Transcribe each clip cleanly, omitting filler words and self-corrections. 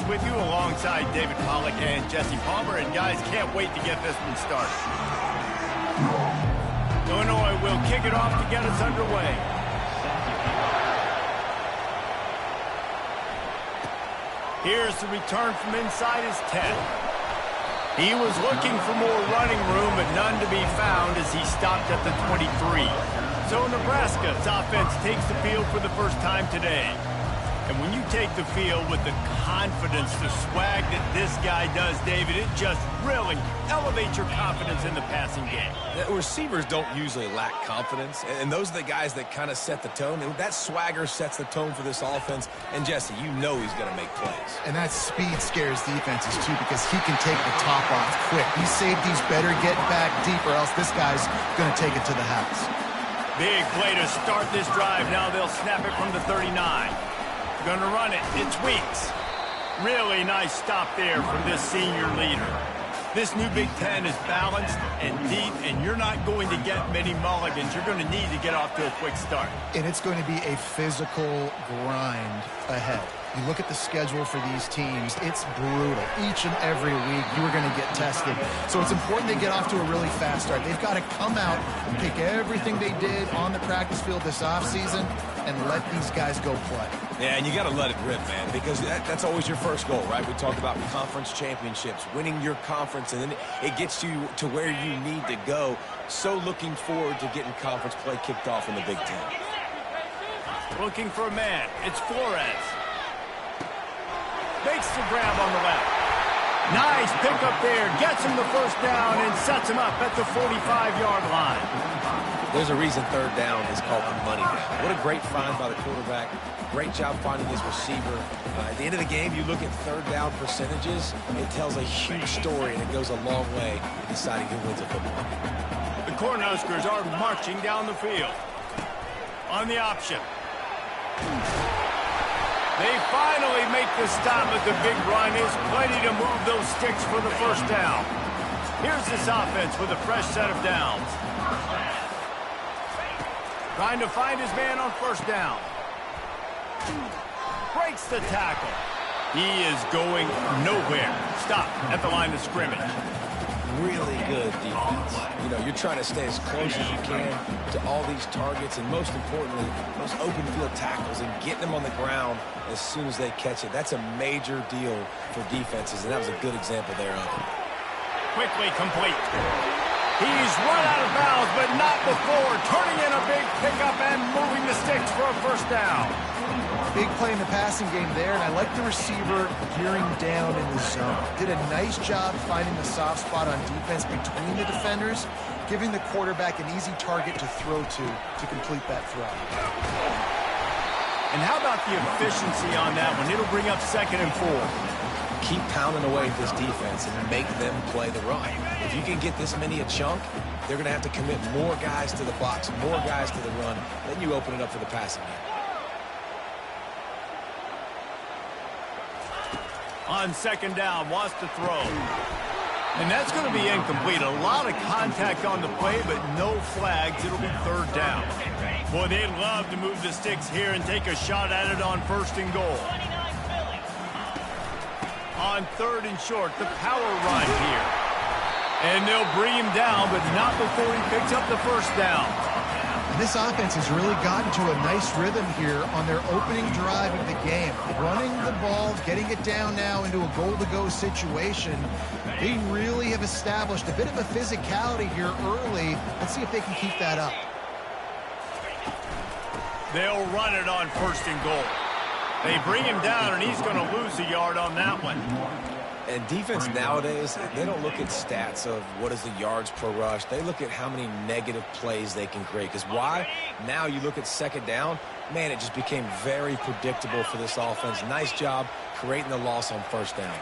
with you alongside David Pollack and Jesse Palmer. And guys, can't wait to get this one started. Illinois will kick it off to get us underway. Here's the return from inside his 10. He was looking for more running room, but none to be found as he stopped at the 23. So Nebraska's offense takes the field for the first time today. And when you take the field with the confidence, the swag that this guy does, David, it just really elevates your confidence in the passing game. The receivers don't usually lack confidence, and those are the guys that kind of set the tone. And that swagger sets the tone for this offense. And, Jesse, you know he's going to make plays. And that speed scares defenses, too, because he can take the top off quick. These safeties better get back deep, or else this guy's going to take it to the house. Big play to start this drive. Now they'll snap it from the 39. Going to run it. It's Weeks. Really nice stop there from this senior leader. This new Big Ten is balanced and deep, and you're not going to get many mulligans. You're going to need to get off to a quick start. And it's going to be a physical grind ahead. You look at the schedule for these teams, it's brutal. Each and every week, you are going to get tested. So it's important they get off to a really fast start. They've got to come out and take everything they did on the practice field this offseason and let these guys go play. Yeah, and you got to let it rip, man, because that's always your first goal, right? We talk about conference championships, winning your conference, and then it gets you to where you need to go. So looking forward to getting conference play kicked off in the Big Ten. Looking for a man. It's Flores. Makes the grab on the left. Nice pickup there. Gets him the first down and sets him up at the 45-yard line. There's a reason third down is called the money down. What a great find by the quarterback. Great job finding his receiver. At the end of the game, you look at third down percentages. It tells a huge story, and it goes a long way in deciding who wins a football game. The Cornhuskers are marching down the field. On the option. They finally make the stop at the big run. There's plenty to move those sticks for the first down. Here's this offense with a fresh set of downs. Trying to find his man on first down. Breaks the tackle. He is going nowhere. Stop at the line of scrimmage. Really good defense. You know, you're trying to stay as close as you can to all these targets, and most importantly, those open field tackles and getting them on the ground as soon as they catch it. That's a major deal for defenses, and that was a good example there of it. Quickly complete. He's run out of bounds, but not before turning in a big pickup and moving the sticks for a first down. Big play in the passing game there, and I like the receiver gearing down in the zone. Did a nice job finding the soft spot on defense between the defenders, giving the quarterback an easy target to throw to complete that throw. And how about the efficiency on that one? It'll bring up 2nd and 4. Keep pounding away at this defense and make them play the run. If you can get this many a chunk, they're going to have to commit more guys to the box, more guys to the run. Then you open it up for the passing game. On 2nd down, wants to throw. And that's going to be incomplete. A lot of contact on the play, but no flags. It'll be 3rd down. Boy, they'd love to move the sticks here and take a shot at it on 1st and goal. On 3rd and short, the power run here. And they'll bring him down, but not before he picks up the first down. This offense has really gotten to a nice rhythm here on their opening drive of the game. Running the ball, getting it down now into a goal-to-go situation. They really have established a bit of a physicality here early. Let's see if they can keep that up. They'll run it on 1st and goal. They bring him down, and he's going to lose a yard on that one. And defense nowadays, they don't look at stats of what is the yards per rush. They look at how many negative plays they can create. Because why? Now you look at 2nd down, man, it just became very predictable for this offense. Nice job creating the loss on 1st down.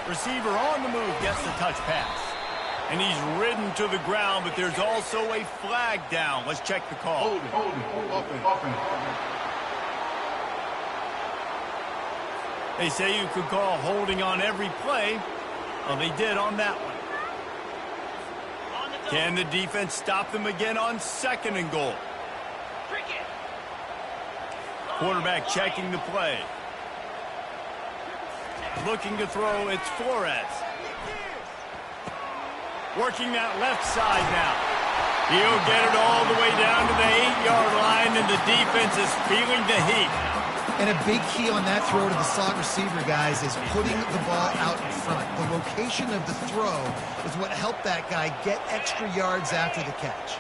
Receiver on the move gets the touch pass. And he's ridden to the ground, but there's also a flag down. Let's check the call. They say you could call holding on every play. Well, they did on that one. Can the defense stop them again on 2nd and goal? Quarterback checking the play. Looking to throw, it's Flores. Working that left side now. He'll get it all the way down to the 8-yard line, and the defense is feeling the heat. And a big key on that throw to the slot receiver, guys, is putting the ball out in front. The location of the throw is what helped that guy get extra yards after the catch.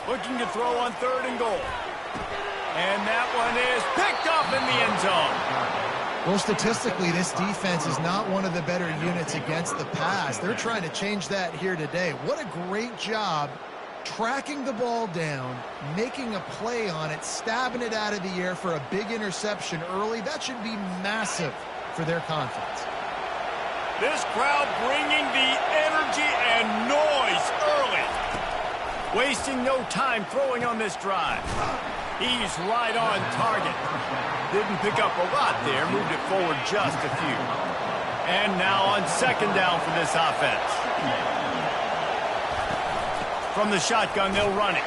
Looking to throw on 3rd and goal. And that one is picked up in the end zone. Well, statistically, this defense is not one of the better units against the pass. They're trying to change that here today. What a great job tracking the ball down, making a play on it, stabbing it out of the air for a big interception early. That should be massive for their confidence. This crowd bringing the energy and noise early. Wasting no time throwing on this drive. He's right on target. Didn't pick up a lot there, moved it forward just a few. And now on 2nd down for this offense. From the shotgun, they'll run it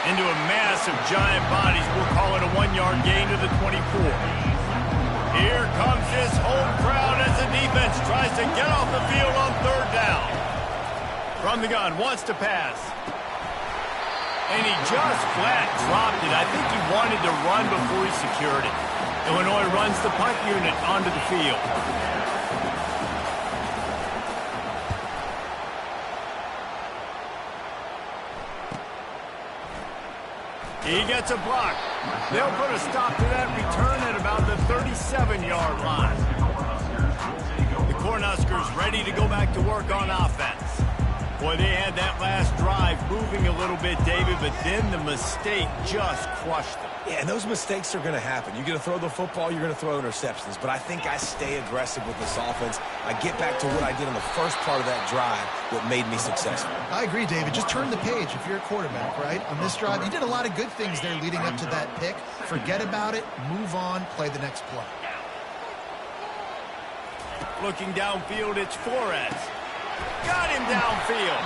into a mass of giant bodies. We'll call it a 1-yard gain to the 24. Here comes this home crowd as the defense tries to get off the field on 3rd down. From the gun, wants to pass. And he just flat dropped it. I think he wanted to run before he secured it. Illinois runs the punt unit onto the field. He gets a block. They'll put a stop to that return at about the 37-yard line. The Cornhuskers ready to go back to work on offense. Boy, they had that last drive moving a little bit, David, but then the mistake just crushed them. Yeah, and those mistakes are going to happen. You're going to throw the football, you're going to throw interceptions. But I think I stay aggressive with this offense. I get back to what I did on the first part of that drive, what made me successful. I agree, David. Just turn the page if you're a quarterback, right? On this drive, you did a lot of good things there leading up to that pick. Forget about it, move on, play the next play. Looking downfield, it's Flores. Got him downfield.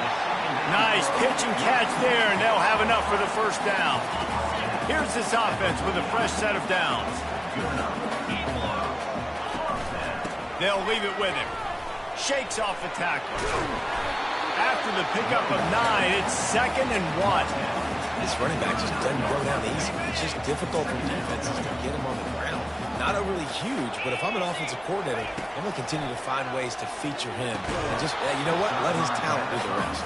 Nice pitch and catch there, and they'll have enough for the 1st down. Here's this offense with a fresh set of downs. They'll leave it with him. Shakes off the tackler. After the pickup of 9, it's 2nd and 1. This running back just doesn't go down easy. It's just difficult for defenses to get him on the ground. Not overly huge, but if I'm an offensive coordinator, I'm going to continue to find ways to feature him. And just, you know what? Let his talent do the rest.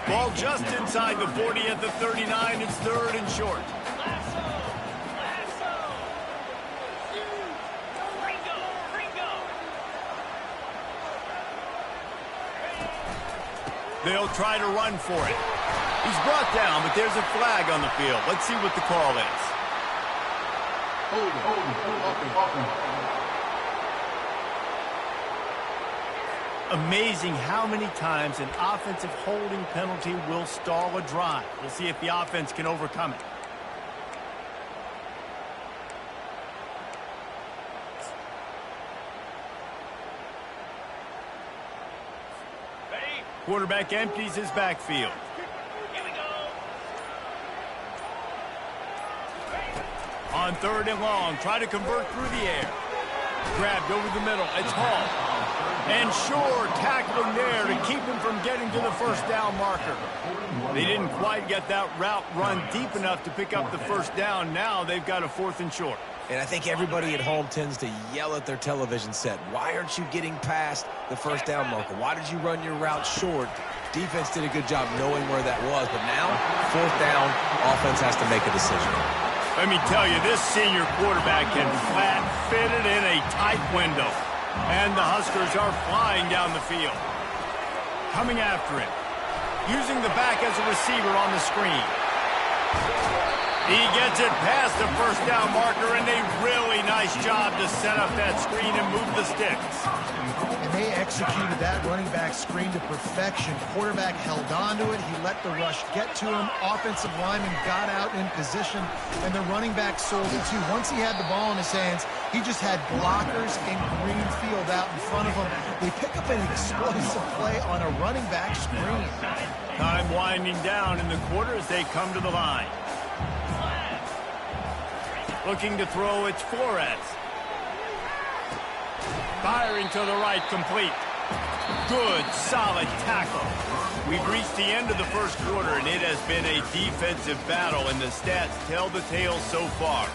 Ball just inside the 40 at the 39. It's 3rd and short. They'll try to run for it. He's brought down, but there's a flag on the field. Let's see what the call is. Amazing how many times an offensive holding penalty will stall a drive. We'll see if the offense can overcome it. Quarterback empties his backfield. On 3rd and long, try to convert through the air. Grabbed over the middle. It's Hall. And Shore tackling there to keep him from getting to the 1st down marker. They didn't quite get that route run deep enough to pick up the 1st down. Now they've got a 4th and short. And I think everybody at home tends to yell at their television set. Why aren't you getting past the 1st down marker? Why did you run your route short? Defense did a good job knowing where that was. But now, 4th down, offense has to make a decision. Let me tell you, this senior quarterback can flat fit it in a tight window. And the Huskers are flying down the field. Coming after him. Using the back as a receiver on the screen. He gets it past the 1st down marker, and a really nice job to set up that screen and move the sticks. And they executed that running back screen to perfection. Quarterback held on to it. He let the rush get to him. Offensive lineman got out in position, and the running back sold it too. Once he had the ball in his hands, he just had blockers and green field out in front of him. They pick up an explosive play on a running back screen. Time winding down in the quarter as they come to the line. Looking to throw, it's Flores. Firing to the right, complete. Good, solid tackle. We've reached the end of the first quarter, and it has been a defensive battle, and the stats tell the tale so far.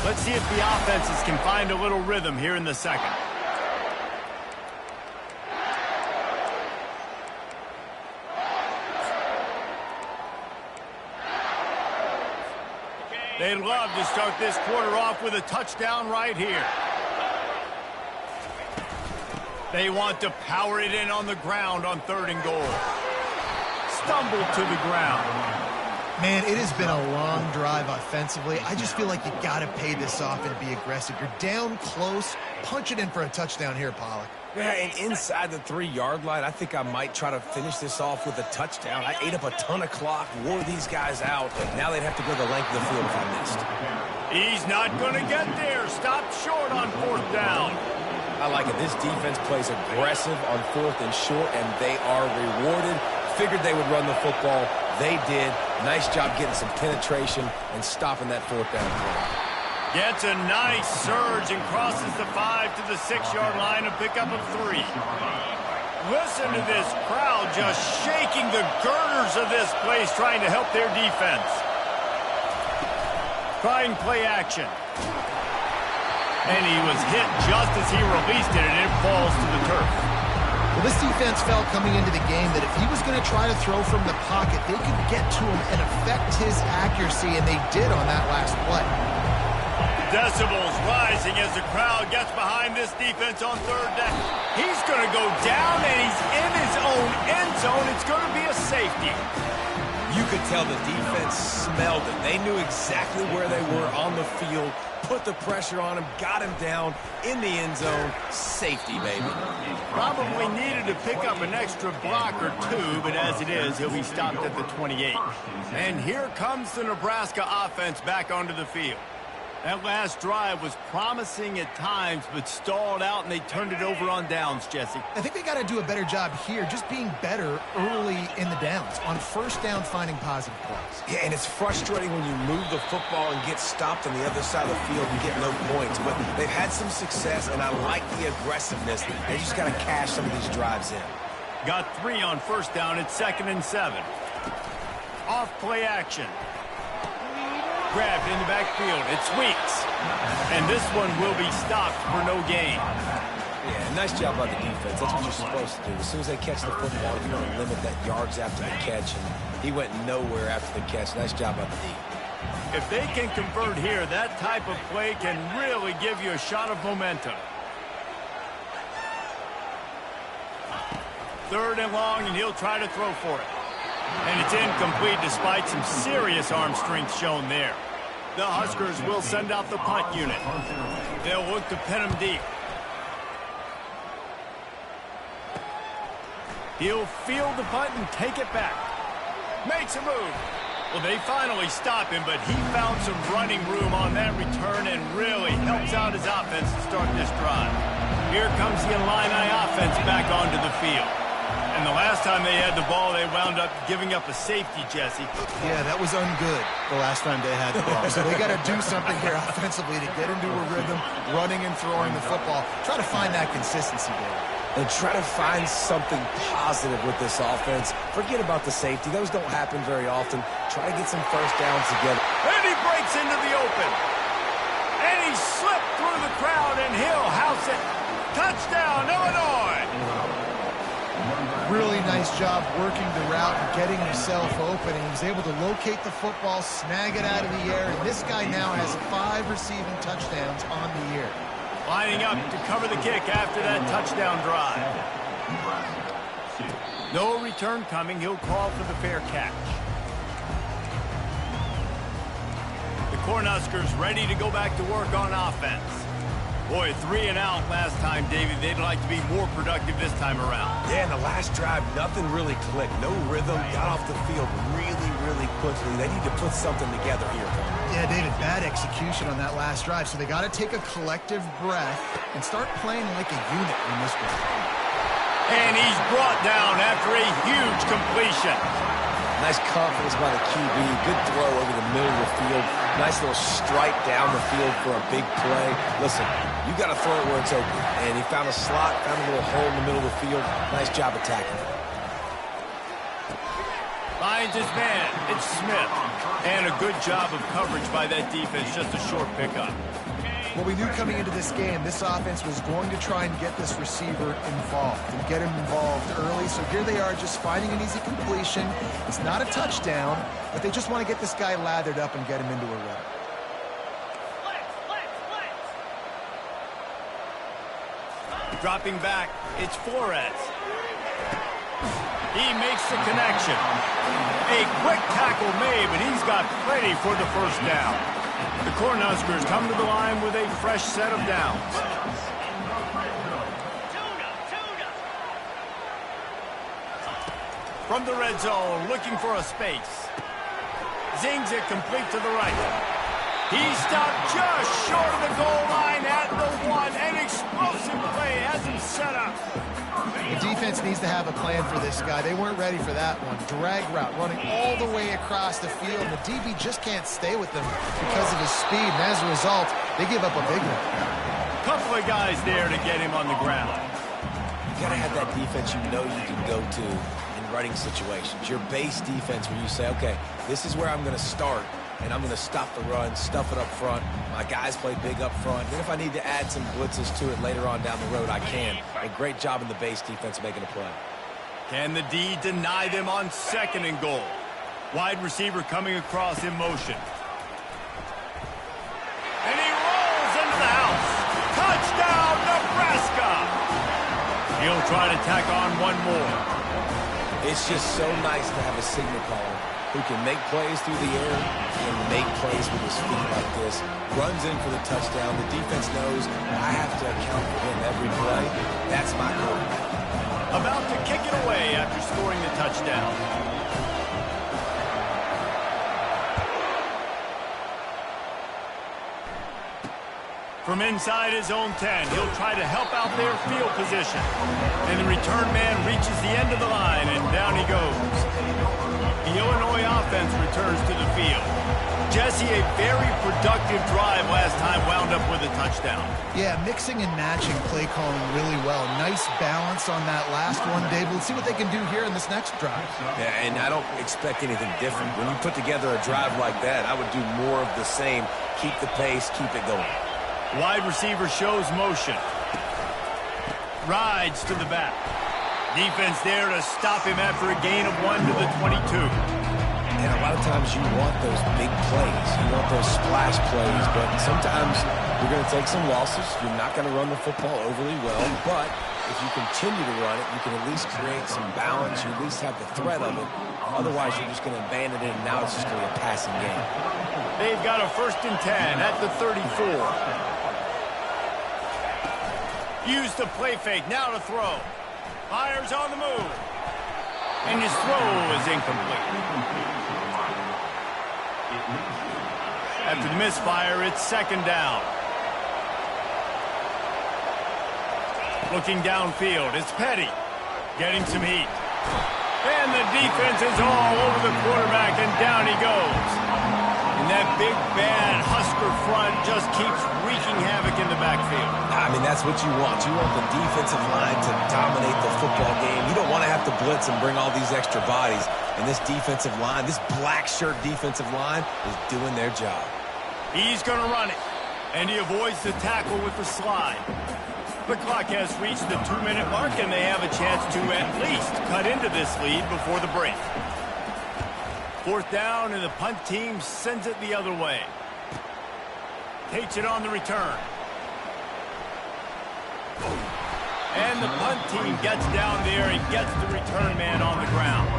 Let's see if the offenses can find a little rhythm here in the second. They'd love to start this quarter off with a touchdown right here. They want to power it in on the ground on 3rd and goal. Stumbled to the ground. Man, it has been a long drive offensively. I just feel like you got to pay this off and be aggressive. You're down close. Punch it in for a touchdown here, Pollock. Yeah, and inside the 3-yard line, I think I might try to finish this off with a touchdown. I ate up a ton of clock, wore these guys out. Now they'd have to go the length of the field if I missed. He's not going to get there. Stopped short on 4th down. I like it. This defense plays aggressive on 4th and short, and they are rewarded. Figured they would run the football. They did. Nice job getting some penetration and stopping that 4th down play. Gets a nice surge and crosses the 5 to the 6-yard line, a pickup of 3. Listen to this crowd just shaking the girders of this place, trying to help their defense. Trying play action. And he was hit just as he released it, and it falls to the turf. Well, this defense felt coming into the game that if he was going to try to throw from the pocket, they could get to him and affect his accuracy, and they did on that last play. Decibels rising as the crowd gets behind this defense on 3rd down. He's going to go down, and he's in his own end zone. It's going to be a safety. You could tell the defense smelled it. They knew exactly where they were on the field, put the pressure on him, got him down in the end zone. Safety, baby. Probably needed to pick up an extra block or 2, but as it is, he'll be stopped at the 28. And here comes the Nebraska offense back onto the field. That last drive was promising at times, but stalled out, and they turned it over on downs, Jesse. I think they got to do a better job here, just being better early in the downs, on 1st down finding positive plays. Yeah, and it's frustrating when you move the football and get stopped on the other side of the field and get no points. But they've had some success, and I like the aggressiveness. They just got to cash some of these drives in. Got 3 on 1st down at 2nd and 7. Off play action. Grabbed in the backfield. It's Weeks. And this one will be stopped for no gain. Yeah, nice job by the defense. That's what you're supposed to do. As soon as they catch the football, you want to limit that yards after the catch. And he went nowhere after the catch. Nice job by the D. If they can convert here, that type of play can really give you a shot of momentum. 3rd and long, and he'll try to throw for it. And it's incomplete despite some serious arm strength shown there. The Huskers will send out the punt unit. They'll look to pin him deep. He'll field the punt and take it back. Makes a move. Well, they finally stop him, but he found some running room on that return and really helps out his offense to start this drive. Here comes the Illini offense back onto the field. And the last time they had the ball, they wound up giving up a safety, Jesse. Yeah, that was ungood the last time they had the ball. So they got to do something here offensively to get into a rhythm, running and throwing the football. Try to find that consistency, David. And try to find something positive with this offense. Forget about the safety. Those don't happen very often. Try to get some 1st downs together. And he breaks into the open. And he slipped through the crowd, and he'll house it. Touchdown, Illinois. Really nice job working the route and getting himself open. And he was able to locate the football, snag it out of the air. And this guy now has 5 receiving touchdowns on the year. Lining up to cover the kick after that touchdown drive. No return coming. He'll call for the fair catch. The Cornhuskers ready to go back to work on offense. Boy, 3 and out last time, David. They'd like to be more productive this time around. Yeah, in the last drive, nothing really clicked. No rhythm. Got off the field really, really quickly. They need to put something together here. Yeah, David, bad execution on that last drive. So they got to take a collective breath and start playing like a unit in this one. And he's brought down after a huge completion. Nice confidence by the QB. Good throw over the middle of the field. Nice little stripe down the field for a big play. Listen, you got to throw it where it's open. And he found a slot, found a little hole in the middle of the field. Nice job attacking it. Finds his man. It's Smith. And a good job of coverage by that defense. Just a short pickup. Well, we knew coming into this game, this offense was going to try and get this receiver involved and get him involved early. So here they are just finding an easy completion. It's not a touchdown, but they just want to get this guy lathered up and get him into a run. Dropping back, it's Flores. He makes the connection. A quick tackle made, but he's got plenty for the first down. The Cornhuskers come to the line with a fresh set of downs. From the red zone, looking for a space. Zings it complete to the right. He stopped just short of the goal line at the one. An explosive play has him set up. The defense needs to have a plan for this guy. They weren't ready for that one. Drag route, running all the way across the field. And the DB just can't stay with them because of his speed. And as a result, they give up a big one. Couple of guys there to get him on the ground. You got to have that defense you know you can go to in running situations. Your base defense where you say, okay, this is where I'm going to start. And I'm going to stop the run, stuff it up front. My guys play big up front. Then if I need to add some blitzes to it later on down the road, I can. A great job in the base defense making a play. Can the D deny them on 2nd and goal? Wide receiver coming across in motion. And he rolls into the house. Touchdown, Nebraska! He'll try to tack on one more. It's just so nice to have a signal caller who can make plays through the air and make plays with his feet like this. Runs in for the touchdown. The defense knows I have to account for him every play. That's my quarterback. About to kick it away after scoring the touchdown. From inside his own 10, he'll try to help out their field position. And the return man reaches the end of the line, and down he goes. The Illinois offense returns to the field. Jesse, a very productive drive last time, wound up with a touchdown. Yeah, mixing and matching play calling really well. Nice balance on that last one, David. Let's see what they can do here in this next drive. Yeah, and I don't expect anything different. When you put together a drive like that, I would do more of the same. Keep the pace, keep it going. Wide receiver shows motion. Rides to the back. Defense there to stop him after a gain of 1 to the 22. And a lot of times you want those big plays. You want those splash plays, but sometimes you're going to take some losses. You're not going to run the football overly well, but if you continue to run it, you can at least create some balance. You at least have the threat of it. Otherwise, you're just going to abandon it, and now it's just going to be a passing game. They've got a 1st and 10 at the 34. Use the play fake, now to throw. Fires on the move. And his throw is incomplete. After the misfire, it's 2nd down. Looking downfield, it's Petty. Getting some heat. And the defense is all over the quarterback, and down he goes. And that big, bad Husker front just keeps wreaking havoc in the backfield. I mean, that's what you want. You want the defensive line to dominate the football game. You don't want to have to blitz and bring all these extra bodies. And this defensive line, this black shirt defensive line is doing their job. He's going to run it. And he avoids the tackle with the slide. The clock has reached the 2-minute mark, and they have a chance to at least cut into this lead before the break. 4th down, and the punt team sends it the other way. Takes it on the return. And the punt team gets down there and gets the return man on the ground.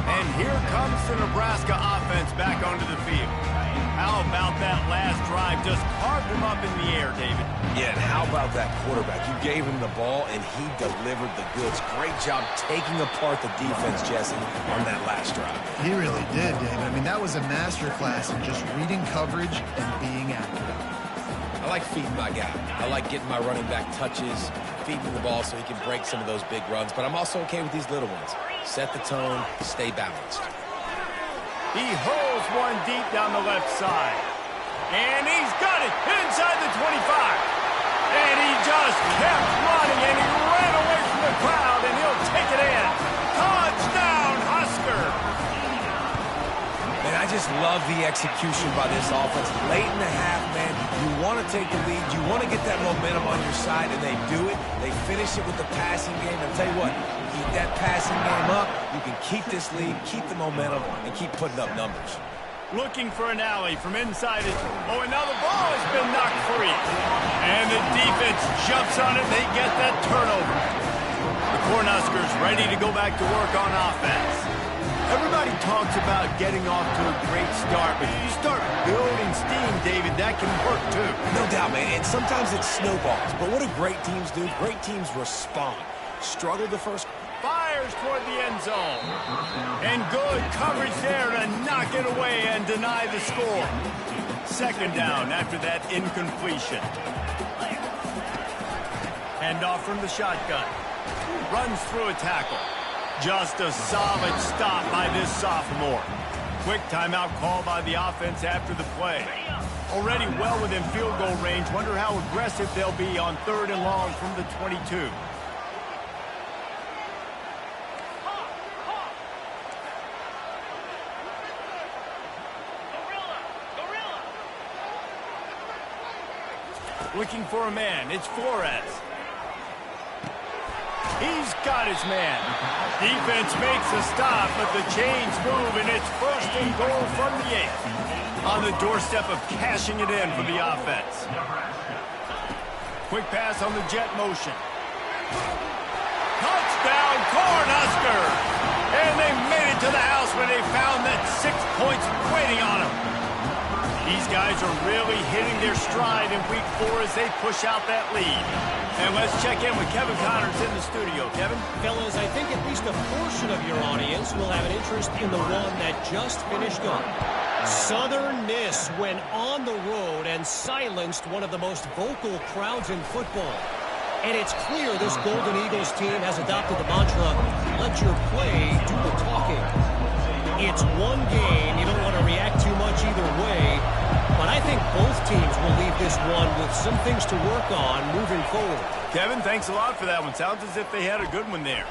And here comes the Nebraska offense back onto the field. How about that last drive? Just carved him up in the air, David. Yeah, and how about that quarterback? You gave him the ball, and he delivered the goods. Great job taking apart the defense, Jesse, on that last drive. He really did, David. I mean, that was a masterclass in just reading coverage and being accurate. I like feeding my guy. I like getting my running back touches, feeding the ball so he can break some of those big runs, but I'm also okay with these little ones. Set the tone, stay balanced. He hurls one deep down the left side. And he's got it inside the 25. And he just kept running, and he ran away from the crowd, and he'll take it in. Touchdown, Husker! Man, I just love the execution by this offense. Late in the half, man, you want to take the lead. You want to get that momentum on your side, and they do it. They finish it with the passing game. And I'll tell you what, keep that passing game up. You can keep this lead, keep the momentum, and keep putting up numbers. Looking for an alley from inside his... Oh, and now the ball has been knocked free. And the defense jumps on it. They get that turnover. The Cornhuskers ready to go back to work on offense. Everybody talks about getting off to a great start, but if you start building steam, David, that can work too. No doubt, man. And sometimes it snowballs. But what do great teams do? Great teams respond. Struggle the first... Fires toward the end zone. And good coverage there to knock it away and deny the score. Second down after that incompletion. Hand off from the shotgun. Runs through a tackle. Just a solid stop by this sophomore. Quick timeout call by the offense after the play. Already well within field goal range. Wonder how aggressive they'll be on 3rd and long from the 22. Looking for a man. It's Flores. He's got his man. Defense makes a stop, but the chains move, and it's 1st and goal from the 8. On the doorstep of cashing it in for the offense. Quick pass on the jet motion. Touchdown, Cornhuskers! And they made it to the house when they found that 6 points waiting on them. These guys are really hitting their stride in week 4 as they push out that lead. And let's check in with Kevin Connors in the studio. Kevin? Fellas, I think at least a portion of your audience will have an interest in the one that just finished up. Southern Miss went on the road and silenced one of the most vocal crowds in football. And it's clear this Golden Eagles team has adopted the mantra, let your play do the talking. It's one game. You don't want to react too much either way. But I think both teams will leave this one with some things to work on moving forward. Kevin, thanks a lot for that one. Sounds as if they had a good one there.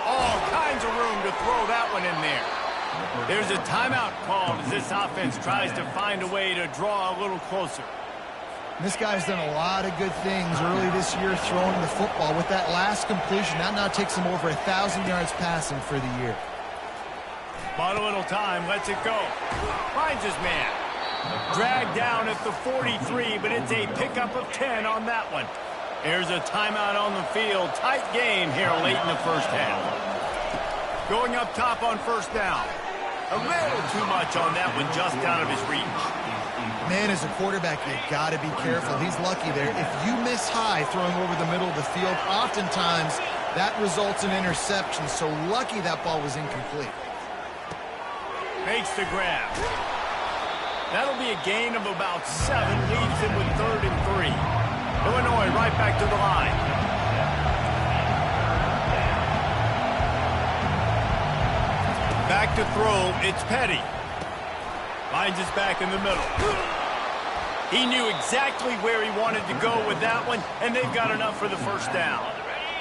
All kinds of room to throw that one in there. There's a timeout called as this offense tries to find a way to draw a little closer. This guy's done a lot of good things early this year throwing the football. With that last completion, that now takes him over 1,000 yards passing for the year. Bought a little time, lets it go. Finds his man. Dragged down at the 43, but it's a pickup of 10 on that one. There's a timeout on the field. Tight game here late in the first half. Going up top on 1st down. A little too much on that one, just out of his reach. Man, as a quarterback, you got to be careful. He's lucky there. If you miss high throwing over the middle of the field, oftentimes that results in interception. So lucky that ball was incomplete. Makes the grab. That'll be a gain of about 7. Leads him with 3rd and 3. Illinois right back to the line. Back to throw. It's Petty. Finds his back in the middle. He knew exactly where he wanted to go with that one, and they've got enough for the 1st down.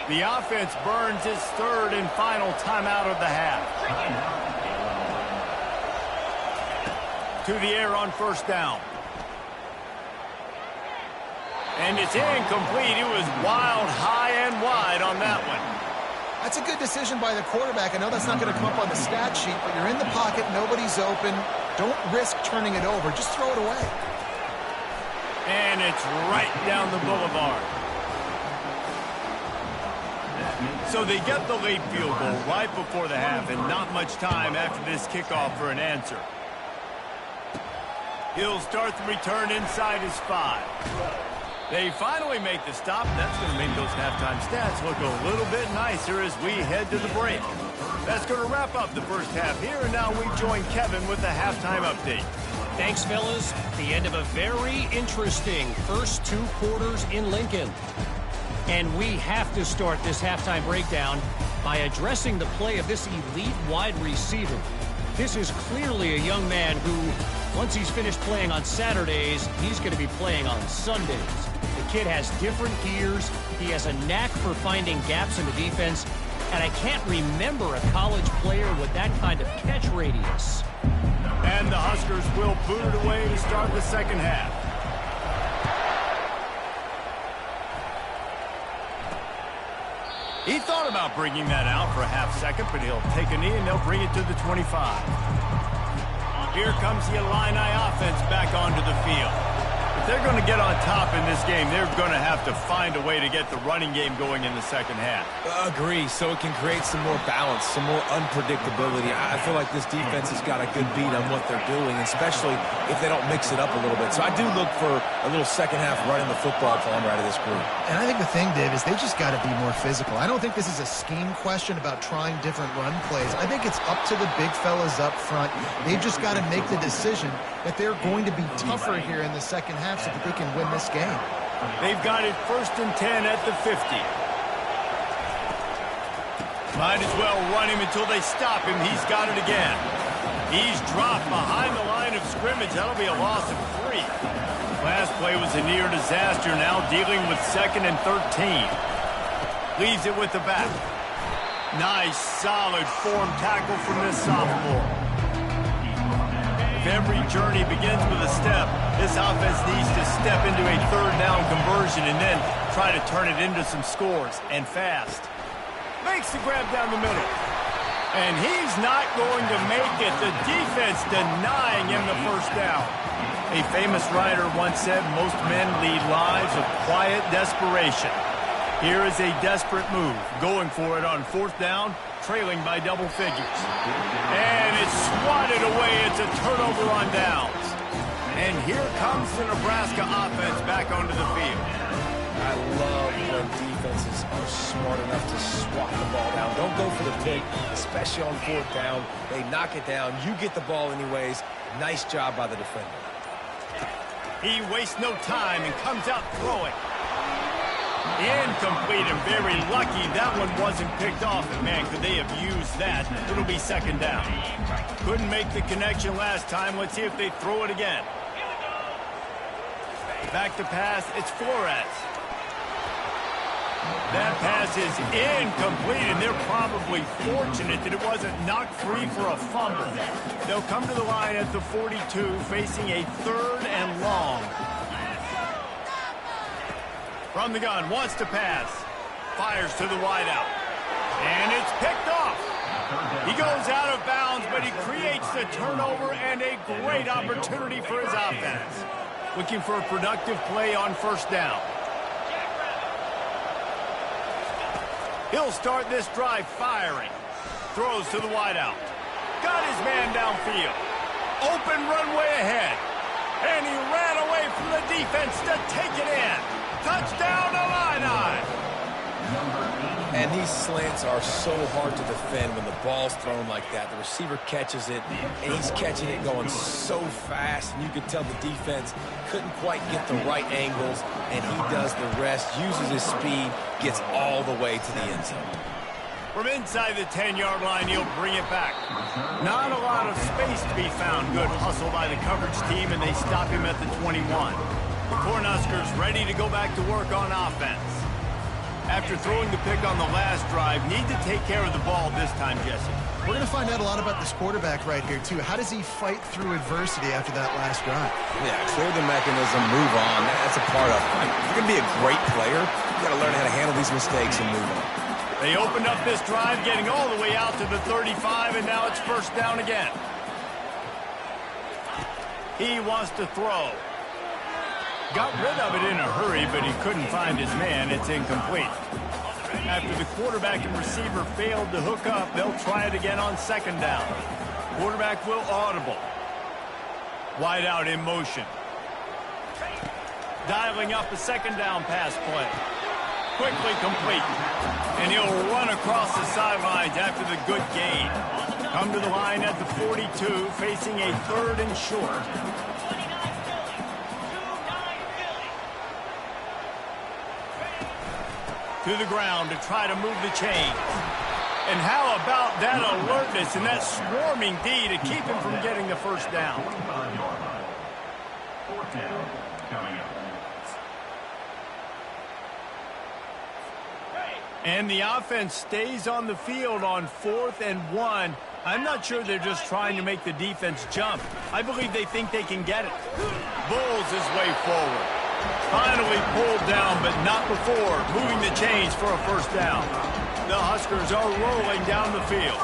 The offense burns his 3rd and final timeout of the half. To the air on 1st down. And it's incomplete. It was wild, high and wide on that one. That's a good decision by the quarterback. I know that's not going to come up on the stat sheet, but you're in the pocket, nobody's open. Don't risk turning it over. Just throw it away. And it's right down the boulevard. So they get the late field goal right before the half, and not much time after this kickoff for an answer. He'll start the return inside his 5. They finally make the stop. That's going to make those halftime stats look a little bit nicer as we head to the break. That's going to wrap up the first half here, and now we join Kevin with the halftime update. Thanks, fellas. The end of a very interesting first 2 quarters in Lincoln. And we have to start this halftime breakdown by addressing the play of this elite wide receiver. This is clearly a young man who, once he's finished playing on Saturdays, he's going to be playing on Sundays. The kid has different gears. He has a knack for finding gaps in the defense. And I can't remember a college player with that kind of catch radius. And the Huskers will boot it away to start the second half. He thought about bringing that out for a half second, but he'll take a knee and they'll bring it to the 25. Here comes the Illini offense back onto the field. If they're going to get on top in this game, they're going to have to find a way to get the running game going in the second half. Agree, so it can create some more balance, some more unpredictability. I feel like this defense has got a good beat on what they're doing, especially if they don't mix it up a little bit. So I do look for a little second half running the football if I'm right of this group. And I think the thing, Dave, is they just got to be more physical. I don't think this is a scheme question about trying different run plays. I think it's up to the big fellas up front. They've just got to make the decision that they're going to be tougher here in the second half so that they can win this game. They've got it 1st and 10 at the 50. Might as well run him until they stop him. He's got it again. He's dropped behind the line of scrimmage. That'll be a loss of 3. Last play was a near disaster. Now dealing with 2nd and 13. Leaves it with the back. Nice, solid form tackle from this sophomore. If every journey begins with a step, this offense needs to step into a 3rd down conversion and then try to turn it into some scores, and fast. Makes the grab down the middle. And he's not going to make it. The defense denying him the 1st down. A famous writer once said, most men lead lives of quiet desperation. Here is a desperate move, going for it on 4th down, trailing by double figures. And it's swatted away. It's a turnover on downs. And here comes the Nebraska offense back onto the field. I love when defenses are smart enough to swat the ball down. Don't go for the pick, especially on 4th down. They knock it down. You get the ball anyways. Nice job by the defender. He wastes no time and comes out throwing. Incomplete, and very lucky that one wasn't picked off. And man, could they have used that? It'll be 2nd down. Couldn't make the connection last time. Let's see if they throw it again. Back to pass. It's Flores. That pass is incomplete, and they're probably fortunate that it wasn't knocked free for a fumble. They'll come to the line at the 42, facing a 3rd and long. From the gun, wants to pass. Fires to the wideout. And it's picked off. He goes out of bounds, but he creates the turnover and a great opportunity for his offense. Looking for a productive play on 1st down. He'll start this drive firing. Throws to the wideout. Got his man downfield. Open runway ahead. And he ran away from the defense to take it in. Touchdown, Illini! And these slants are so hard to defend when the ball's thrown like that. The receiver catches it, and he's catching it going so fast, and you can tell the defense couldn't quite get the right angles, and he does the rest, uses his speed, gets all the way to the end zone. From inside the 10-yard line, he'll bring it back. Not a lot of space to be found. Good hustle by the coverage team, and they stop him at the 21. The Cornhuskers ready to go back to work on offense. After throwing the pick on the last drive, need to take care of the ball this time, Jesse. We're going to find out a lot about this quarterback right here, too. How does he fight through adversity after that last drive? Yeah, clear the mechanism, move on. That's a part of it. If you're going to be a great player, you got to learn how to handle these mistakes and move on. They opened up this drive, getting all the way out to the 35, and now it's 1st down again. He wants to throw. Got rid of it in a hurry, but he couldn't find his man. It's incomplete. After the quarterback and receiver failed to hook up, they'll try it again on 2nd down. Quarterback will audible. Wide out in motion. Dialing up a 2nd down pass play. Quickly complete. And he'll run across the sidelines after the good gain. Come to the line at the 42, facing a 3rd and short. To the ground to try to move the chain. And how about that alertness and that swarming D to keep him from getting the first down? Fourth down coming up. And the offense stays on the field on 4th and 1. I'm not sure they're just trying to make the defense jump. I believe they think they can get it. Bulls his way forward. Finally pulled down, but not before moving the chains for a first down. The Huskers are rolling down the field.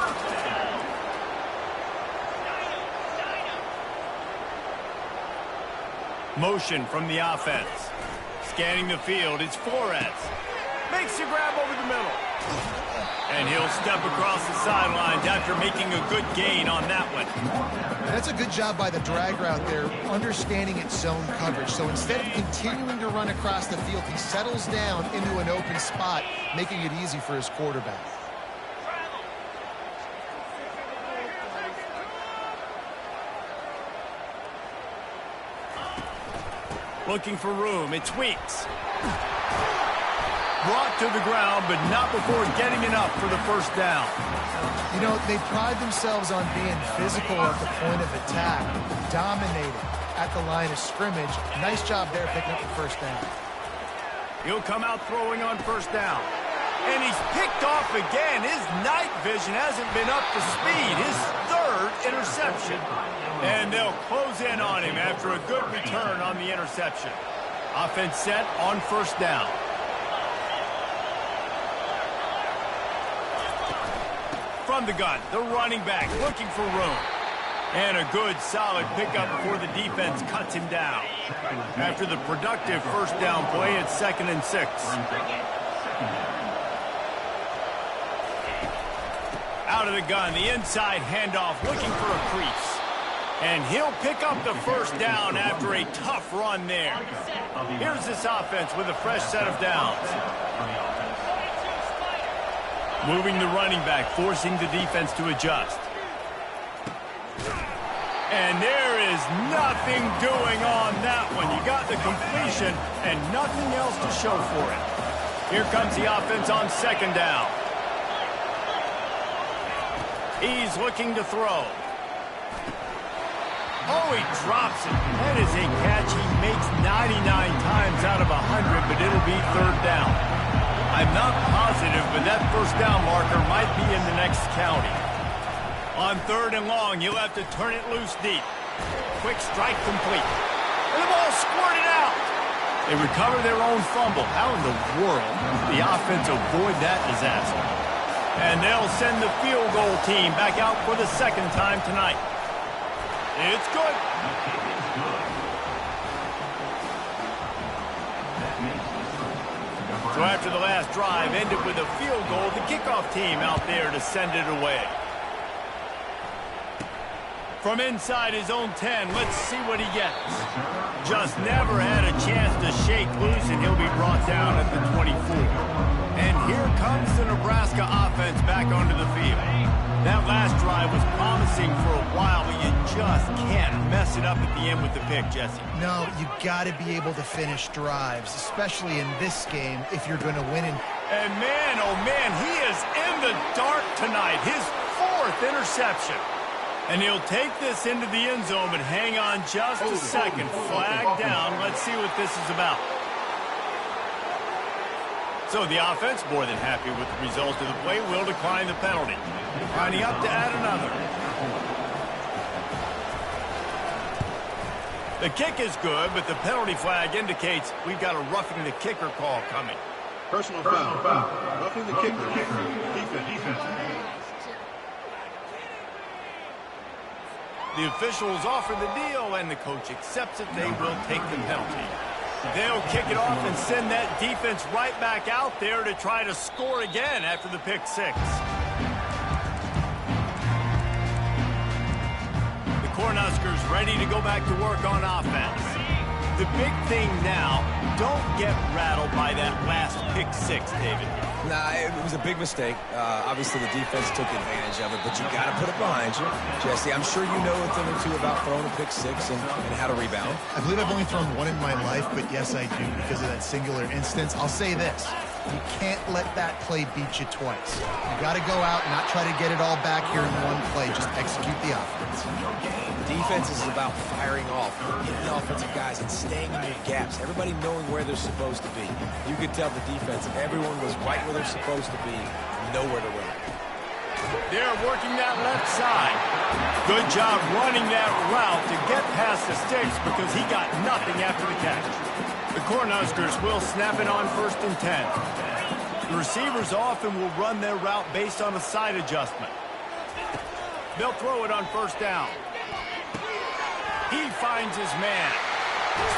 Motion from the offense. Scanning the field, it's Flores. Makes the grab over the middle. And he'll step across the sidelines after making a good gain on that one. That's a good job by the drag route there, understanding its zone coverage. So instead of continuing to run across the field, he settles down into an open spot, making it easy for his quarterback. Looking for room, it's Weeks. Brought to the ground, but not before getting enough for the first down. You know, they pride themselves on being physical at the point of attack, dominating at the line of scrimmage. Nice job there picking up the first down. He'll come out throwing on first down. And he's picked off again. His night vision hasn't been up to speed. His 3rd interception. And they'll close in on him after a good return on the interception. Offense set on first down. From the gun, the running back looking for room. And a good, solid pickup before the defense cuts him down. After the productive first down play, it's 2nd and 6. Out of the gun, the inside handoff looking for a crease. And he'll pick up the first down after a tough run there. Here's this offense with a fresh set of downs. Moving the running back, forcing the defense to adjust. And there is nothing doing on that one. You got the completion and nothing else to show for it. Here comes the offense on 2nd down. He's looking to throw. Oh, he drops it. That is a catch he makes 99 times out of 100, but it'll be 3rd down. I'm not positive, but that first down marker might be in the next county. On 3rd and long, you'll have to turn it loose deep. Quick strike complete. And the ball squirted out. They recover their own fumble. How in the world did the offense avoid that disaster? And they'll send the field goal team back out for the 2nd time tonight. It's good. So after the last drive ended with a field goal, the kickoff team out there to send it away. From inside his own 10, let's see what he gets. Just never had a chance to shake loose, and he'll be brought down at the 24. And here comes the Nebraska offense back onto the field. That last drive was promising for a while, but you just can't mess it up at the end with the pick, Jesse. No, you got to be able to finish drives, especially in this game if you're going to win. And man, oh man, he is in the dark tonight. His 4th interception. And he'll take this into the end zone, but hang on just a second. Flag down. Let's see what this is about. So the offense, more than happy with the result of the play, will decline the penalty. Lining up to add another. The kick is good, but the penalty flag indicates we've got a roughing the kicker call coming. Personal foul. Roughing the kicker. Defense. The officials offer the deal, and the coach accepts it. They will take the penalty. They'll kick it off and send that defense right back out there to try to score again after the pick 6. The Cornhuskers ready to go back to work on offense. The big thing now, don't get rattled by that last pick 6, David. Nah, it was a big mistake. Obviously, the defense took advantage of it, but you got to put it behind you. Jesse, I'm sure you know a thing or two about throwing a pick 6 and how to rebound. I believe I've only thrown one in my life, but yes, I do because of that singular instance. I'll say this. You can't let that play beat you twice. You got to go out and not try to get it all back here in one play. Just execute the offense. Defense is about firing off, hitting the offensive guys, and staying in your gaps. Everybody knowing where they're supposed to be. You could tell the defense, everyone was right where they're supposed to be, nowhere to run. They're working that left side. Good job running that route to get past the sticks because he got nothing after the catch. The Cornhuskers will snap it on 1st and 10. The receivers often will run their route based on a side adjustment. They'll throw it on 1st down. He finds his man.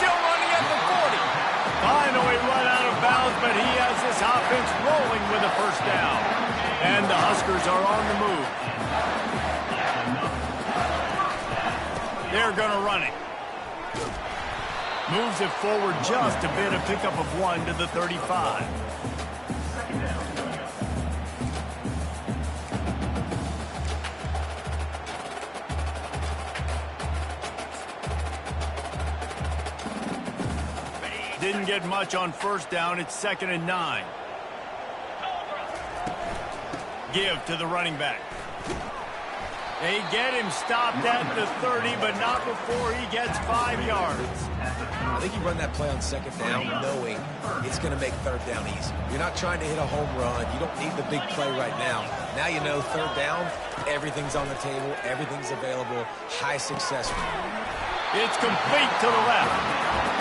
Still running at the 40. Finally run out of bounds, but he has this offense rolling with a 1st down. And the Huskers are on the move. They're going to run it. Moves it forward just a bit, a pickup of 1 to the 35. Didn't get much on 1st down. It's 2nd and 9. Give to the running back. They get him stopped at the 30, but not before he gets 5 yards. I think you run that play on 2nd down knowing it's going to make 3rd down easy. You're not trying to hit a home run. You don't need the big play right now. Now you know 3rd down, everything's on the table, everything's available, high success rate. It's complete to the left.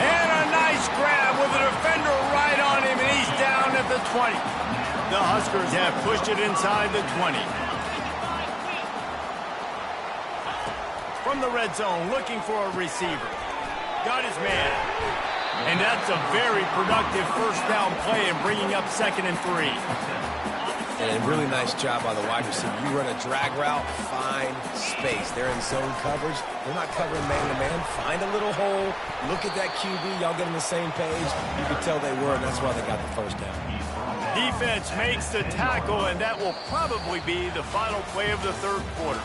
And a nice grab with a defender right on him, and he's down at the 20. The Huskers have pushed it inside the 20. From the red zone, looking for a receiver. Got his man. And that's a very productive 1st down play and bringing up 2nd and 3. And a really nice job by the wide receiver. You run a drag route, find space. They're in zone coverage. They're not covering man-to-man. Find a little hole. Look at that QB. Y'all get on the same page. You could tell they were, and that's why they got the 1st down. Defense makes the tackle, and that will probably be the final play of the 3rd quarter.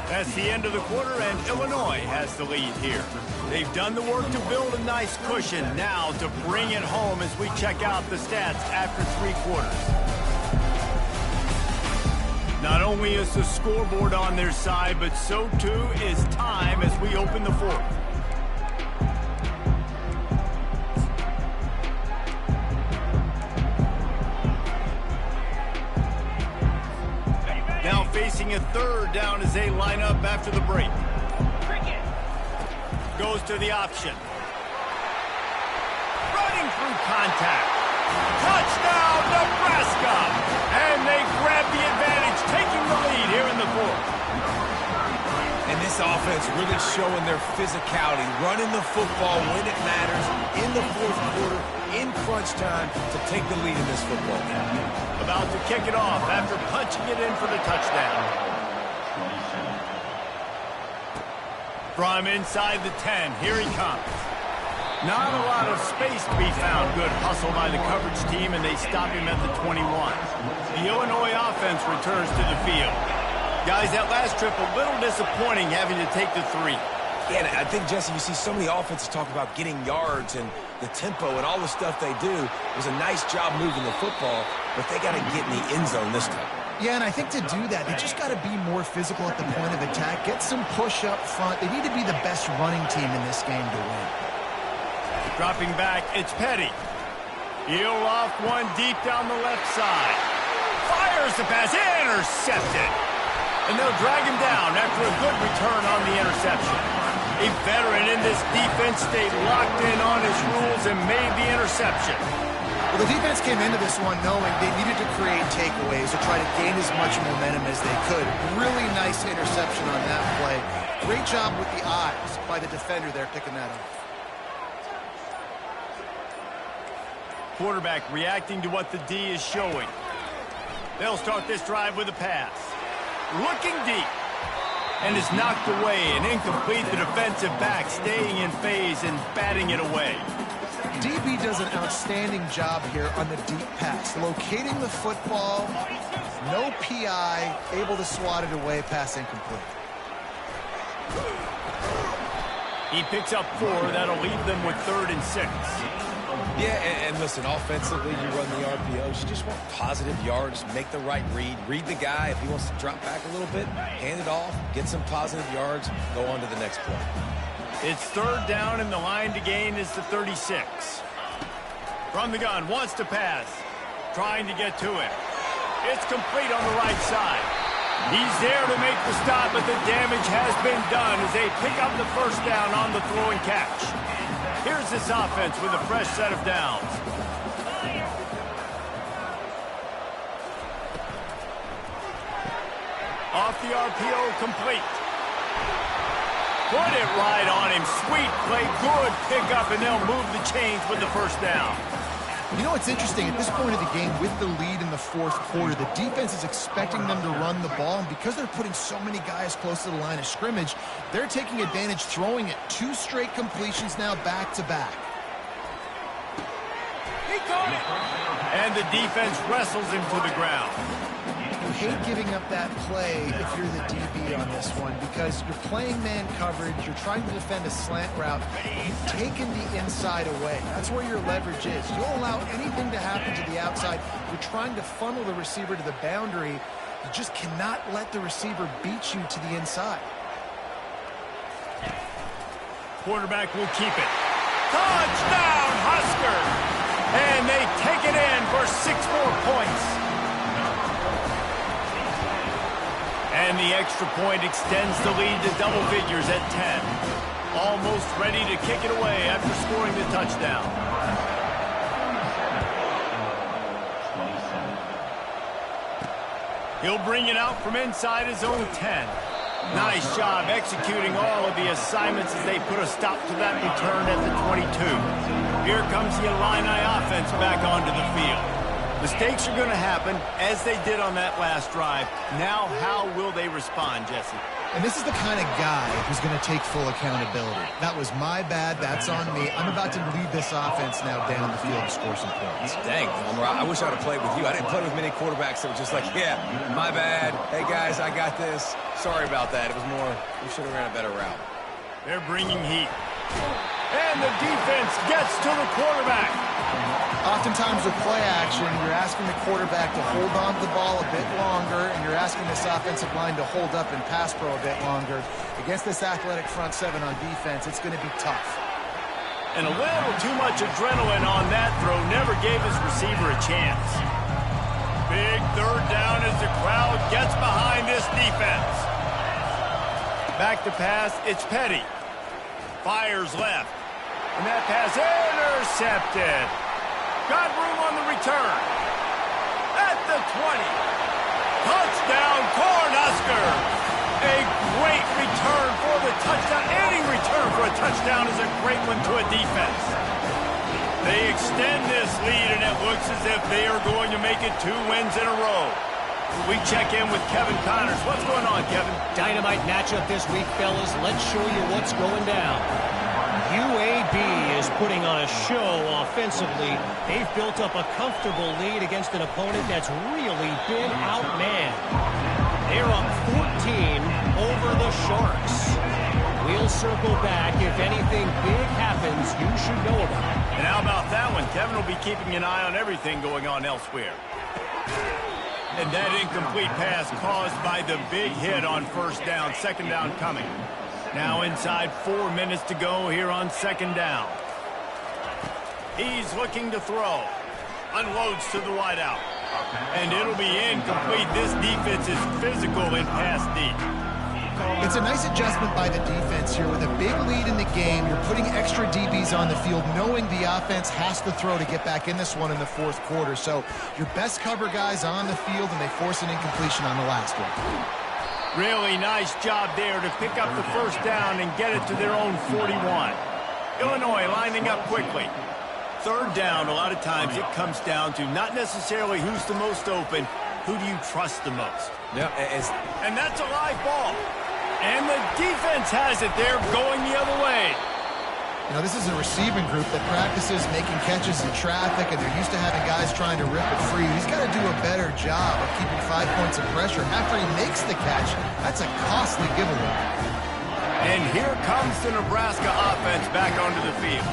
That's the end of the quarter, and Illinois has the lead here. They've done the work to build a nice cushion. Now to bring it home as we check out the stats after 3 quarters. Not only is the scoreboard on their side, but so too is time as we open the 4th. Now facing a 3rd down as they line up after the break. Goes to the option. Running through contact. Touchdown, Nebraska! And they grab the advantage, taking the lead here in the 4th. And this offense really showing their physicality, running the football when it matters, in the 4th quarter, in crunch time, to take the lead in this football game. About to kick it off after punching it in for the touchdown. From inside the 10, here he comes. Not a lot of space to be found. Good hustle by the coverage team, and they stop him at the 21. The Illinois offense returns to the field. Guys, that last trip, a little disappointing having to take the 3. Yeah, and I think, Jesse, you see so many offenses talk about getting yards and the tempo and all the stuff they do. It was a nice job moving the football, but they got to get in the end zone this time. Yeah, and I think to do that, they just got to be more physical at the point of attack, get some push up front. They need to be the best running team in this game to win. Dropping back, it's Petty. He'll off one deep down the left side. Fires the pass, intercepted. And they'll drag him down after a good return on the interception. A veteran in this defense stayed locked in on his rules and made the interception. Well, the defense came into this one knowing they needed to create takeaways to try to gain as much momentum as they could. Really nice interception on that play. Great job with the eyes by the defender there picking that up. Quarterback reacting to what the D is showing. They'll start this drive with a pass. Looking deep. And is knocked away and incomplete. The defensive back staying in phase and batting it away. DB does an outstanding job here on the deep pass. Locating the football, no PI, able to swat it away, pass incomplete. He picks up 4. That'll leave them with 3rd and 6. Yeah, and listen, offensively, you run the RPOs. You just want positive yards, make the right read the guy. If he wants to drop back a little bit, hand it off, get some positive yards, go on to the next play. It's third down, and the line to gain is the 36. From the gun, wants to pass. Trying to get to it. It's complete on the right side. He's there to make the stop, but the damage has been done as they pick up the first down on the throw and catch. Here's this offense with a fresh set of downs. Off the RPO, complete. Put it right on him. Sweet play, good pickup, and they'll move the chains with the first down. You know what's interesting? At this point of the game, with the lead in the fourth quarter, the defense is expecting them to run the ball, and because they're putting so many guys close to the line of scrimmage, they're taking advantage, throwing it 2 straight completions now back-to-back. He caught it! And the defense wrestles him to the ground. You hate giving up that play if you're the DB on this one because you're playing man coverage, you're trying to defend a slant route, you've taken the inside away. That's where your leverage is. You'll allow anything to happen to the outside. You're trying to funnel the receiver to the boundary. You just cannot let the receiver beat you to the inside. Quarterback will keep it. Touchdown, Husker! And they take it in for 6 more points. And the extra point extends the lead to double figures at 10. Almost ready to kick it away after scoring the touchdown. He'll bring it out from inside his own 10. Nice job executing all of the assignments as they put a stop to that return at the 22. Here comes the Illini offense back onto the field. Mistakes are going to happen, as they did on that last drive. Now, how will they respond, Jesse? And this is the kind of guy who's going to take full accountability. That was my bad. That's on me. I'm about to lead this offense now down the field and score some points. Dang, Palmer, I wish I would have played with you. I didn't play with many quarterbacks that were just like, yeah, my bad. Hey, guys, I got this. Sorry about that. It was more, we should have ran a better route. They're bringing heat. And the defense gets to the quarterback. Oftentimes with play action, you're asking the quarterback to hold on to the ball a bit longer, and you're asking this offensive line to hold up and pass pro a bit longer. Against this athletic front 7 on defense, it's going to be tough. And a little too much adrenaline on that throw never gave his receiver a chance. Big third down as the crowd gets behind this defense. Back to pass, it's Petty. Fires left. And that pass intercepted. Got room on the return. At the 20. Touchdown, Cornhusker. A great return for the touchdown. Any return for a touchdown is a great one to a defense. They extend this lead, and it looks as if they are going to make it 2 wins in a row. We check in with Kevin Connors. What's going on, Kevin? Dynamite matchup this week, fellas. Let's show you what's going down. UAB is putting on a show offensively. They've built up a comfortable lead against an opponent that's really been outmanned. They're up 14 over the Sharks. We'll circle back. If anything big happens, you should know about it. And how about that one? Kevin will be keeping an eye on everything going on elsewhere. And that incomplete pass caused by the big hit on first down. Second down coming. Now inside 4 minutes to go here on second down. He's looking to throw. Unloads to the wideout. And it'll be incomplete. This defense is physical in pass deep. It's a nice adjustment by the defense here. With a big lead in the game, you're putting extra DBs on the field, knowing the offense has to throw to get back in this one in the fourth quarter. So your best cover guys on the field, and they force an incompletion on the last one. Really nice job there to pick up the first down and get it to their own 41. Illinois lining up quickly. Third down, a lot of times it comes down to not necessarily who's the most open, who do you trust the most? Yeah, and that's a live ball. And the defense has it. They're going the other way. You know, this is a receiving group that practices making catches in traffic, and they're used to having guys trying to rip it free. He's got to do a better job of keeping 5 points of pressure after he makes the catch. That's a costly giveaway. And here comes the Nebraska offense back onto the field.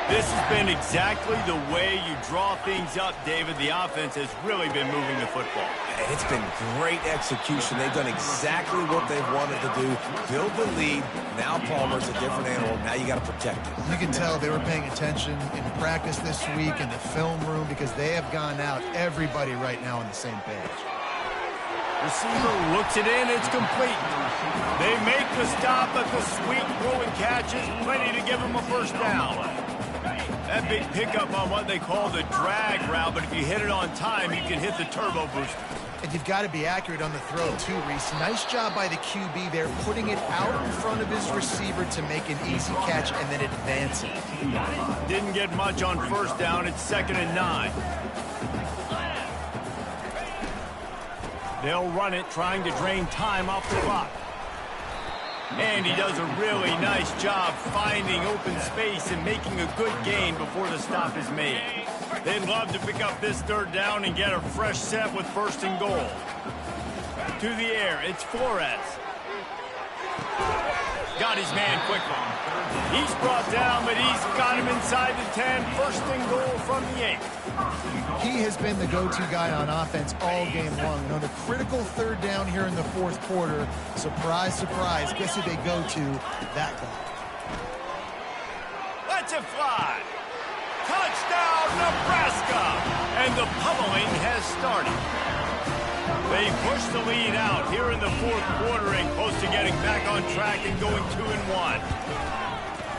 This has been exactly the way you draw things up, David. The offense has really been moving the football. And it's been great execution. They've done exactly what they've wanted to do. Build the lead. Now Palmer's a different animal. Now you got to protect it. You can tell they were paying attention in practice this week in the film room because they have gone out, everybody right now on the same page. Receiver looks it in. It's complete. They make the stop at the sweet throwing catches. Plenty to give them a first down. That big pickup on what they call the drag route, but if you hit it on time, you can hit the turbo booster. And you've got to be accurate on the throw, too, Reese. Nice job by the QB there, putting it out in front of his receiver to make an easy catch and then advance it. Didn't get much on first down. It's 2nd and 9. They'll run it, trying to drain time off the clock. And he does a really nice job finding open space and making a good gain before the stop is made. They'd love to pick up this 3rd down and get a fresh set with 1st and goal. To the air, it's Flores. Got his man quickly. He's brought down, but he's got him inside the 10. 1st and goal from the 8. He has been the go-to guy on offense all game long. And on the critical 3rd down here in the 4th quarter, surprise, surprise, guess who they go to? That guy. Let's it fly. Touchdown, Nebraska! And the pummeling has started. They push the lead out here in the 4th quarter and close to getting back on track and going 2-1.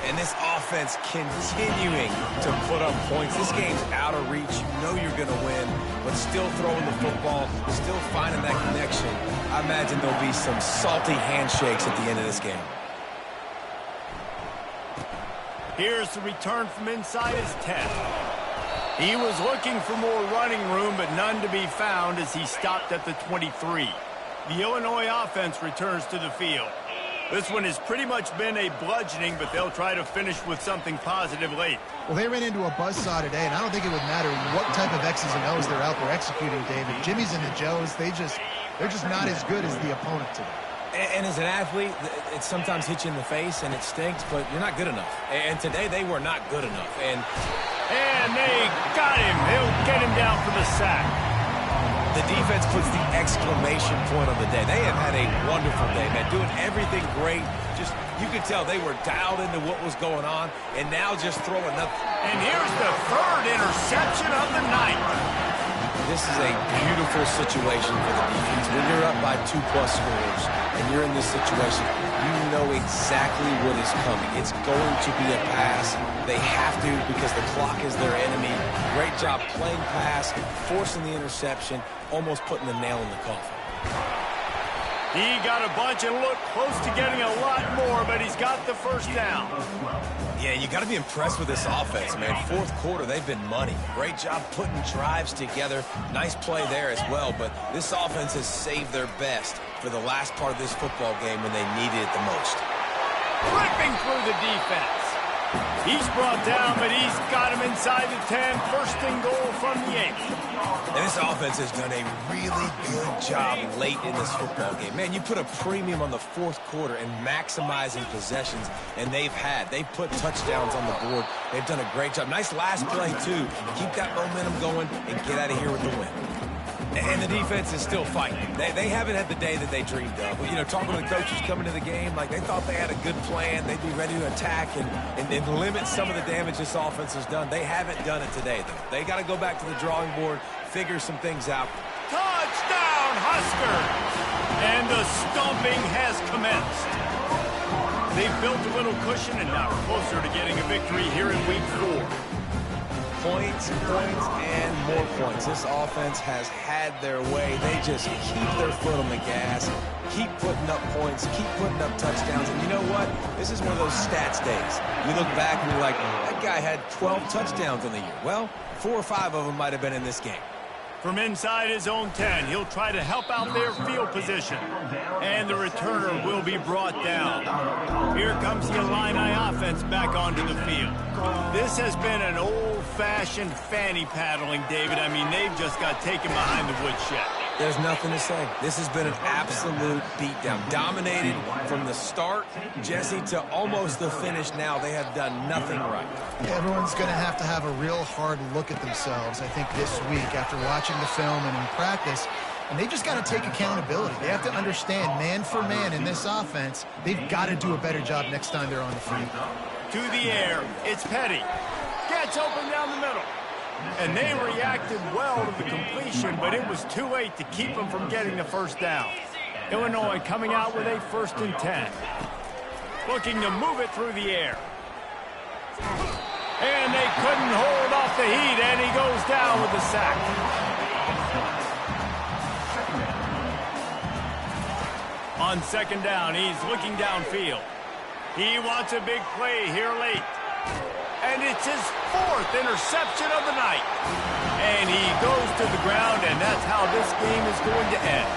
And this offense continuing to put up points. This game's out of reach. You know you're going to win, but still throwing the football, still finding that connection. I imagine there'll be some salty handshakes at the end of this game. Here's the return from inside his 10. He was looking for more running room, but none to be found as he stopped at the 23. The Illinois offense returns to the field. This one has pretty much been a bludgeoning, but they'll try to finish with something positive late. Well, they ran into a buzzsaw today, and I don't think it would matter what type of X's and O's they're out there executing, David. Jimmy's and the Joes, they're just not as good as the opponent today. And as an athlete, it sometimes hits you in the face, and it stinks, but you're not good enough. And today, they were not good enough. And they got him. They'll get him down for the sack. The defense puts the exclamation point on the day. They have had a wonderful day, man. Doing everything great. Just, you could tell they were dialed into what was going on, and now just throwing up. And here's the 3rd interception of the night. This is a beautiful situation for the defense. When you're up by 2+ scores and you're in this situation, you know exactly what is coming. It's going to be a pass. They have to because the clock is their enemy. Great job playing pass, forcing the interception, almost putting the nail in the coffin. He got a bunch and looked close to getting a lot more, but he's got the 1st down. Yeah, you got to be impressed with this offense, man. 4th quarter, they've been money. Great job putting drives together. Nice play there as well, but this offense has saved their best for the last part of this football game when they needed it the most. Ripping through the defense. He's brought down, but he's got him inside the 10. 1st and goal from the 8. And this offense has done a really good job late in this football game. Man, you put a premium on the 4th quarter and maximizing possessions, and they've put touchdowns on the board. They've done a great job. Nice last play, too. Keep that momentum going and get out of here with the win. And the defense is still fighting. They haven't had the day that they dreamed of. You know, talking to the coaches coming to the game, like they thought they had a good plan. They'd be ready to attack and limit some of the damage this offense has done. They haven't done it today, though. They got to go back to the drawing board, figure some things out. Touchdown, Huskers! And the stomping has commenced. They've built a little cushion and now are closer to getting a victory here in week 4. Points, and more points. This offense has had their way. They just keep their foot on the gas, keep putting up points, keep putting up touchdowns. And you know what? This is one of those stats days. You look back and you're like, that guy had 12 touchdowns in the year. Well, 4 or 5 of them might have been in this game. From inside his own 10, he'll try to help out their field position. And the returner will be brought down. Here comes the Illini offense back onto the field. This has been an old-fashioned fanny paddling, David. I mean, they've just got taken behind the woodshed. There's nothing to say. This has been an absolute beatdown. Dominated from the start, Jesse, to almost the finish now. They have done nothing right. Everyone's going to have a real hard look at themselves, I think, this week after watching the film and in practice. And they just got to take accountability. They have to understand, man for man in this offense, they've got to do a better job next time they're on the field. To the air, it's Petty. Gets open down the middle. And they reacted well to the completion, but it was too late to keep them from getting the first down. Illinois coming out with a 1st and 10. Looking to move it through the air. And they couldn't hold off the heat, and he goes down with the sack. On 2nd down, he's looking downfield. He wants a big play here late. And it's his 4th interception of the night. And he goes to the ground, and that's how this game is going to end.